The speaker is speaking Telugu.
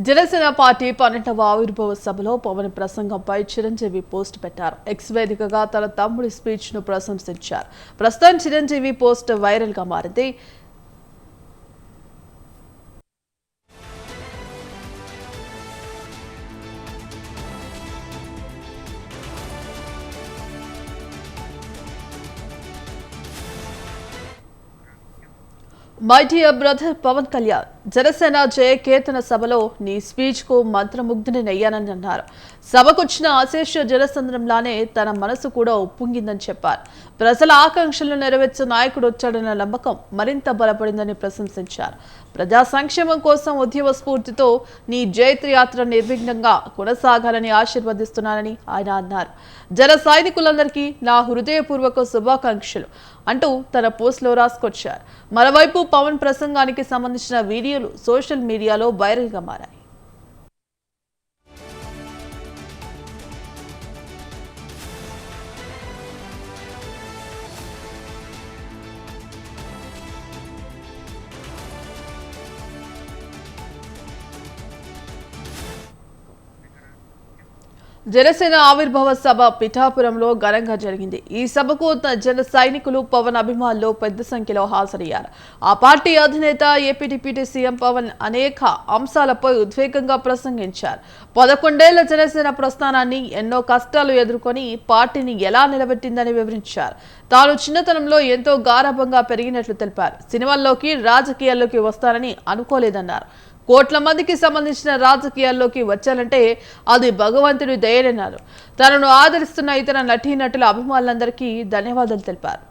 జనసేన పార్టీ 12వ ఆవిర్భావ సభలో పవన్ ప్రసంగంపై చిరంజీవి పోస్ట్ పెట్టారు. ఎక్స్ వేదికగా తన తమ్ముడి స్పీచ్ ను ప్రశంసించారు. ప్రస్తుతం చిరంజీవి పోస్ట్ వైరల్ గా మారింది. My dear brother Pawan Kalyan, Janasena Jayaketana సభలో నీ స్పీచ్ కు మంత్రముగ్ధునయ్యానని అన్నారు. సభకొచ్చిన అశేష జనసంద్రంలానే తన మనసు కూడా ఉప్పొంగిందని చెప్పారు. ప్రజల ఆకాంక్షలను నెరవేర్చే నాయకుడు వచ్చాడన్న నమ్మకం మరింత బలపడిందని ప్రశంసించారు. ప్రజా సంక్షేమం కోసం ఉద్యమ స్ఫూర్తితో నీ జైత్రయాత్ర నిర్విఘ్నంగా కొనసాగాలని ఆశీర్వదిస్తున్నానని ఆయన అన్నారు. జన సైనికులందరికీ నా హృదయపూర్వక శుభాకాంక్షలు అంటూ తన పోస్టులో రాసుకొచ్చారు. మరోవైపు పవన్ ప్రసంగానికి సంబంధించిన వీడియోలు సోషల్ మీడియాలో వైరల్ గా మారాయి. జనసేన ఆవిర్భావ సభ పిఠాపురంలో ఘనంగా జరిగింది. ఈ సభకు జన సైనికులు, పవన్ అభిమానులు పెద్ద సంఖ్యలో హాజరయ్యారు. ఆ పార్టీ అధినేత ఏపీ డిప్యూటీ సీఎం పవన్ అనేక అంశాలపై ఉద్వేగంగా ప్రసంగించారు. 11 ఏళ్ల జనసేన ప్రస్థానాన్ని, ఎన్నో కష్టాలు ఎదుర్కొని పార్టీని ఎలా నిలబెట్టిందని వివరించారు. తాను చిన్నతనంలో ఎంతో గారాభంగా పెరిగినట్లు తెలిపారు. సినిమాల్లోకి, రాజకీయాల్లోకి వస్తానని అనుకోలేదన్నారు. కోట్ల మందికి సంబంధించిన రాజకీయాల్లోకి వచ్చాలంటే అది భగవంతుడి దయనన్నారు. తనను ఆదరిస్తున్న ఇతర నటీనటుల అభిమానులందరికీ ధన్యవాదాలు తెలిపారు.